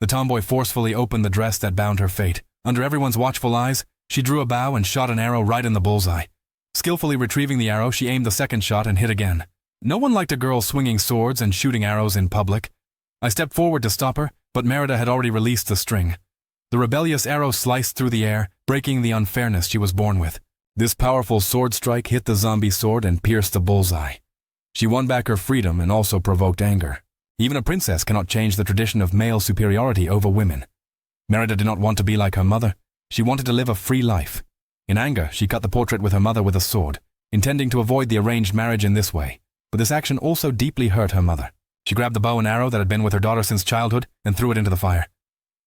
The tomboy forcefully opened the dress that bound her fate. Under everyone's watchful eyes, she drew a bow and shot an arrow right in the bullseye. Skillfully retrieving the arrow, she aimed the second shot and hit again. No one liked a girl swinging swords and shooting arrows in public. I stepped forward to stop her, but Merida had already released the string. The rebellious arrow sliced through the air, breaking the unfairness she was born with. This powerful sword strike hit the zombie sword and pierced the bullseye. She won back her freedom and also provoked anger. Even a princess cannot change the tradition of male superiority over women. Merida did not want to be like her mother. She wanted to live a free life. In anger, she cut the portrait with her mother with a sword, intending to avoid the arranged marriage in this way. But this action also deeply hurt her mother. She grabbed the bow and arrow that had been with her daughter since childhood and threw it into the fire.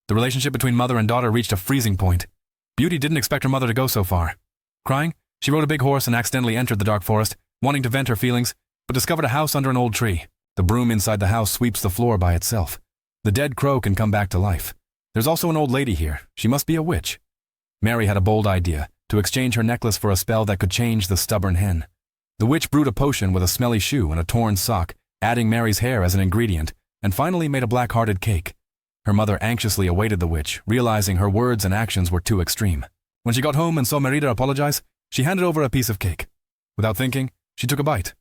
The relationship between mother and daughter reached a freezing point. Beauty didn't expect her mother to go so far. Crying, she rode a big horse and accidentally entered the dark forest, wanting to vent her feelings, but discovered a house under an old tree. The broom inside the house sweeps the floor by itself. The dead crow can come back to life. There's also an old lady here. She must be a witch. Mary had a bold idea, to exchange her necklace for a spell that could change the stubborn hen. The witch brewed a potion with a smelly shoe and a torn sock, adding Mary's hair as an ingredient, and finally made a black-hearted cake. Her mother anxiously awaited the witch, realizing her words and actions were too extreme. When she got home and saw Merida apologize, she handed over a piece of cake. Without thinking, she took a bite.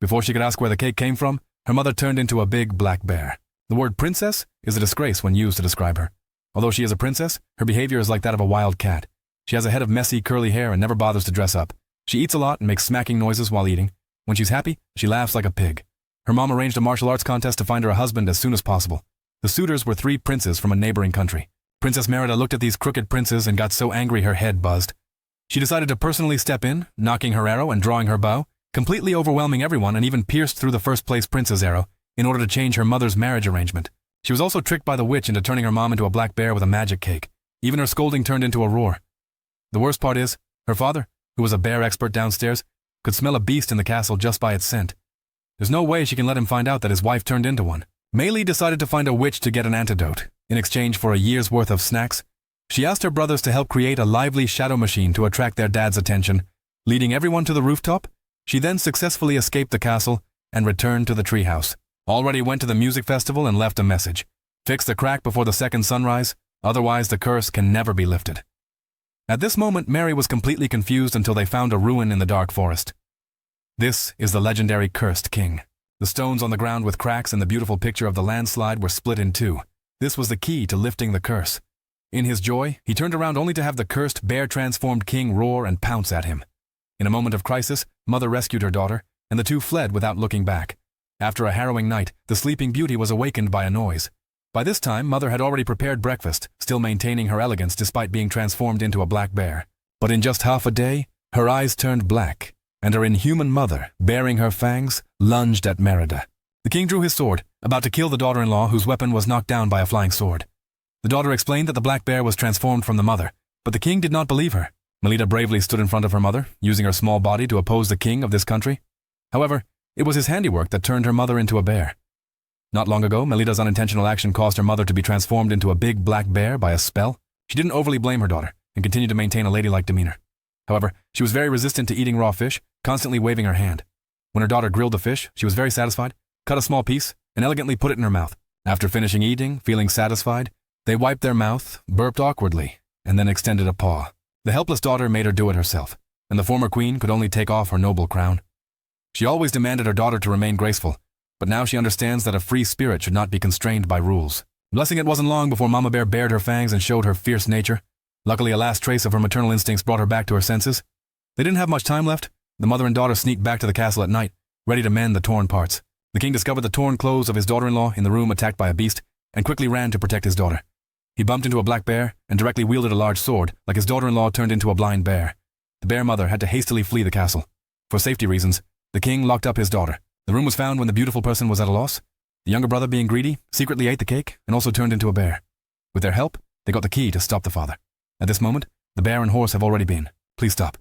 Before she could ask where the cake came from, her mother turned into a big black bear. The word princess is a disgrace when used to describe her. Although she is a princess, her behavior is like that of a wild cat. She has a head of messy, curly hair and never bothers to dress up. She eats a lot and makes smacking noises while eating. When she's happy, she laughs like a pig. Her mom arranged a martial arts contest to find her a husband as soon as possible. The suitors were 3 princes from a neighboring country. Princess Merida looked at these crooked princes and got so angry her head buzzed. She decided to personally step in, knocking her arrow and drawing her bow, completely overwhelming everyone and even pierced through the first-place prince's arrow in order to change her mother's marriage arrangement. She was also tricked by the witch into turning her mom into a black bear with a magic cake. Even her scolding turned into a roar. The worst part is, her father, who was a bear expert downstairs, could smell a beast in the castle just by its scent. There's no way she can let him find out that his wife turned into one. Maylee decided to find a witch to get an antidote. In exchange for a year's worth of snacks, she asked her brothers to help create a lively shadow machine to attract their dad's attention. Leading everyone to the rooftop, she then successfully escaped the castle and returned to the treehouse. Already went to the music festival and left a message. Fix the crack before the second sunrise, otherwise the curse can never be lifted. At this moment, Mary was completely confused until they found a ruin in the dark forest. This is the legendary Cursed King. The stones on the ground with cracks and the beautiful picture of the landslide were split in 2. This was the key to lifting the curse. In his joy, he turned around only to have the cursed bear-transformed king roar and pounce at him. In a moment of crisis, Mother rescued her daughter, and the 2 fled without looking back. After a harrowing night, the sleeping beauty was awakened by a noise. By this time, Mother had already prepared breakfast, still maintaining her elegance despite being transformed into a black bear. But in just half a day, her eyes turned black, and her inhuman mother, baring her fangs, lunged at Merida. The king drew his sword, about to kill the daughter-in-law whose weapon was knocked down by a flying sword. The daughter explained that the black bear was transformed from the mother, but the king did not believe her. Merida bravely stood in front of her mother, using her small body to oppose the king of this country. However, it was his handiwork that turned her mother into a bear. Not long ago, Merida's unintentional action caused her mother to be transformed into a big black bear by a spell. She didn't overly blame her daughter, and continued to maintain a ladylike demeanor. However, she was very resistant to eating raw fish, constantly waving her hand. When her daughter grilled the fish, she was very satisfied, cut a small piece, and elegantly put it in her mouth. After finishing eating, feeling satisfied, they wiped their mouth, burped awkwardly, and then extended a paw. The helpless daughter made her do it herself, and the former queen could only take off her noble crown. She always demanded her daughter to remain graceful, but now she understands that a free spirit should not be constrained by rules. Blessing it wasn't long before Mama Bear bared her fangs and showed her fierce nature. Luckily, a last trace of her maternal instincts brought her back to her senses. They didn't have much time left. The mother and daughter sneaked back to the castle at night, ready to mend the torn parts. The king discovered the torn clothes of his daughter-in-law in the room attacked by a beast, and quickly ran to protect his daughter. He bumped into a black bear and directly wielded a large sword, like his daughter-in-law turned into a blind bear. The bear mother had to hastily flee the castle. For safety reasons, the king locked up his daughter. The room was found when the beautiful person was at a loss. The younger brother, being greedy, secretly ate the cake and also turned into a bear. With their help, they got the key to stop the father. At this moment, the bear and horse have already been. Please stop.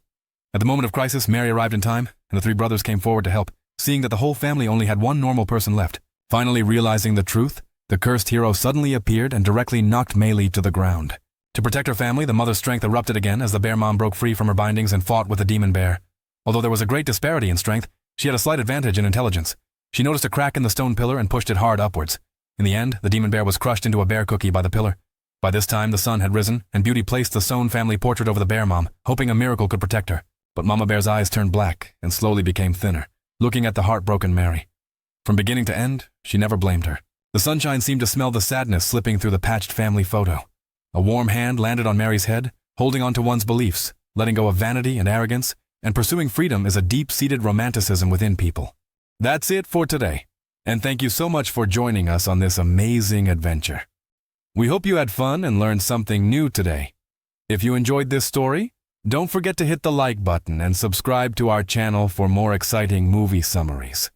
At the moment of crisis, Mary arrived in time, and the 3 brothers came forward to help, seeing that the whole family only had one normal person left. Finally realizing the truth, the cursed hero suddenly appeared and directly knocked Maylee to the ground. To protect her family, the mother's strength erupted again as the bear mom broke free from her bindings and fought with the demon bear. Although there was a great disparity in strength, she had a slight advantage in intelligence. She noticed a crack in the stone pillar and pushed it hard upwards. In the end, the demon bear was crushed into a bear cookie by the pillar. By this time, the sun had risen, and Beauty placed the sewn family portrait over the bear mom, hoping a miracle could protect her. But Mama Bear's eyes turned black and slowly became thinner, looking at the heartbroken Mary. From beginning to end, she never blamed her. The sunshine seemed to smell the sadness slipping through the patched family photo. A warm hand landed on Mary's head, holding on to one's beliefs, letting go of vanity and arrogance, and pursuing freedom is a deep-seated romanticism within people. That's it for today, and thank you so much for joining us on this amazing adventure. We hope you had fun and learned something new today. If you enjoyed this story, don't forget to hit the like button and subscribe to our channel for more exciting movie summaries.